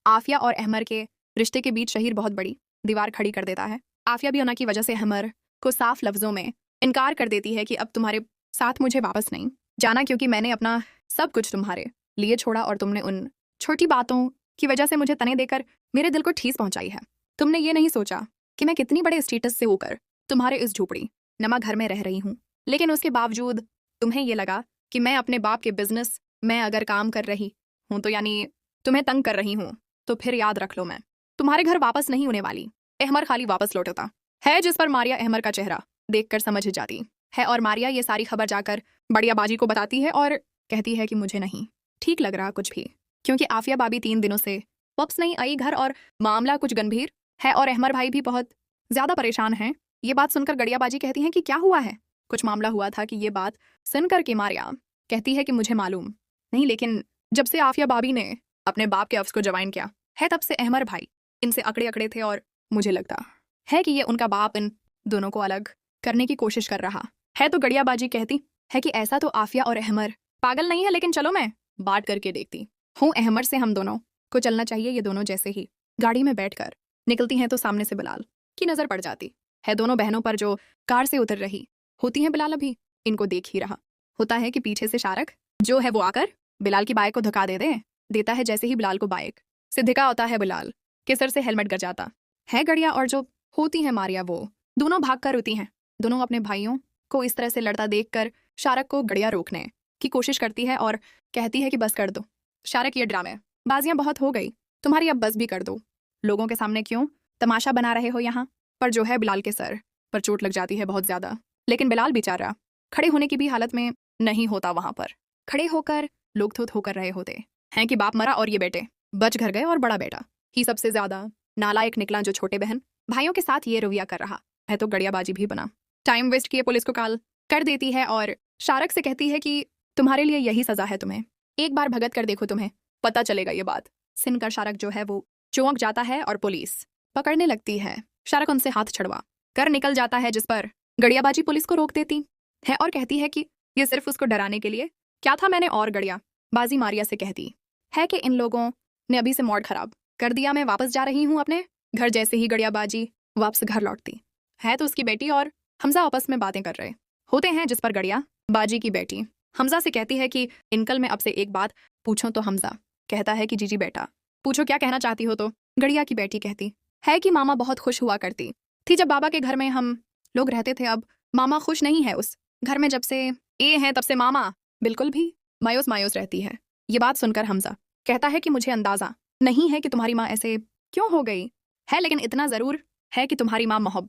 आफिया और अहमर के रिश्ते के बीच शहीर बहुत बड़ी दीवार खड़ी कर देता है। आफिया भी उना की वजह से अहमर को साफ लफ्जों में इनकार कर देती है कि अब तुम्हारे साथ मुझे वापस नहीं जाना, क्योंकि मैंने अपना सब कुछ तुम्हारे लिए छोड़ा और तुमने उन छोटी बातों की वजह से मुझे तने देकर मेरे दिल को ठेस पहुंचाई है। तुमने ये नहीं सोचा कि मैं कितनी बड़े स्टेटस से होकर तुम्हारे इस झोपड़ी नमा घर में रह रही हूँ, लेकिन उसके बावजूद तुम्हें ये लगा कि मैं अपने बाप के बिजनेस में अगर काम कर रही हूँ तो यानी तुम्हें तंग कर रही हूँ। तो फिर याद रख लो, मैं तुम्हारे घर वापस नहीं होने वाली। अहमर खाली वापस लौटता है, जिस पर मारिया अहमर का चेहरा देखकर समझ जाती है और मारिया ये सारी खबर जाकर बढ़िया बाजी को बताती है और कहती है कि मुझे नहीं ठीक लग रहा कुछ भी, क्योंकि आफिया भाभी 3 दिनों से वापस नहीं आई घर और मामला कुछ गंभीर है और अहमर भाई भी बहुत ज्यादा परेशान हैं। ये बात सुनकर गड़ियाबाजी कहती हैं कि क्या हुआ है, कुछ मामला हुआ था कि ये बात सुनकर के मारिया कहती है कि मुझे मालूम नहीं, लेकिन जब से आफिया भाभी ने अपने बाप के अफ्स को ज्वाइन किया है तब से अहमर भाई इनसे अकड़े अकड़े थे और मुझे लगता है कि ये उनका बाप इन दोनों को अलग करने की कोशिश कर रहा है। तो गड़ियाबाजी कहती है कि ऐसा तो आफिया और अहमर पागल नहीं है, लेकिन चलो मैं बात करके देखती हूँ अहमर से, हम दोनों को चलना चाहिए। ये दोनों जैसे ही गाड़ी में बैठकर निकलती हैं तो सामने से बिलाल की नजर पड़ जाती है दोनों बहनों पर जो कार से उतर रही होती हैं। बिलाल अभी इनको देख ही रहा होता है कि पीछे से शारक जो है वो आकर बिलाल की बाइक को धक्का देता है। जैसे ही बिलाल को बाइक से धक्का होता है, बिलाल के सर से हेलमेट गिर जाता है। गड़िया और जो होती है मारिया वो दोनों भागकर होती हैं। दोनों अपने भाइयों को इस तरह से लड़ता देखकर शारक को गड़िया रोकने की कोशिश करती है और कहती है कि बस कर दो शारक, ये ड्रामे बाजियां बहुत हो गई तुम्हारी, अब बस भी कर दो। लोगों के सामने क्यों तमाशा बना रहे हो यहाँ पर। जो है बिलाल के सर पर चोट लग जाती है बहुत ज्यादा, लेकिन बिलाल बेचारा खड़े होने की भी हालत में नहीं होता। वहां पर खड़े होकर लोग थोथ होकर रहे होते हैं कि बाप मरा और ये बेटे बच घर गए और बड़ा बेटा ही सबसे ज्यादा नालायक निकला जो छोटे बहन भाइयों के साथ ये रवैया कर रहा है। तो गड़ियाबाजी भी बना टाइम वेस्ट किए पुलिस को कॉल कर देती है और शारक से कहती है कि तुम्हारे लिए यही सजा है, तुम्हें एक बार भगत कर देखो, तुम्हें पता चलेगा। ये बात सुनकर शारक जो है वो चौंक जाता है और पुलिस पकड़ने लगती है। शारक उनसे हाथ छड़वा कर निकल जाता है, जिस पर गड़ियाबाजी पुलिस को रोक देती है और कहती है कि ये सिर्फ उसको डराने के लिए क्या था मैंने। और गड़ियाबाजी मारिया से कहती है कि इन लोगों ने अभी से मूड खराब कर दिया, मैं वापस जा रही हूँ अपने घर। जैसे ही गड़ियाबाजी वापस घर लौटती है तो उसकी बेटी और हमजा आपस में बातें कर रहे होते हैं, जिस पर गड़ियाबाजी की बेटी हमजा से कहती है कि इनकल मैं अब से एक बात पूछूं। तो हमजा कहता है कि जी बेटा पूछो, क्या कहना चाहती हो। तो गड़िया की बेटी कहती है कि मामा बहुत खुश हुआ करती थी जब बाबा के घर में हम लोग रहते थे, अब मामा खुश नहीं है उस घर में। जब से ये है तब से मामा बिल्कुल भी मायूस मायूस रहती है। ये बात सुनकर हमजा कहता है कि मुझे अंदाजा नहीं है कि तुम्हारी माँ ऐसे क्यों हो गई है, लेकिन इतना जरूर है कि तुम्हारी माँ मोहब्बत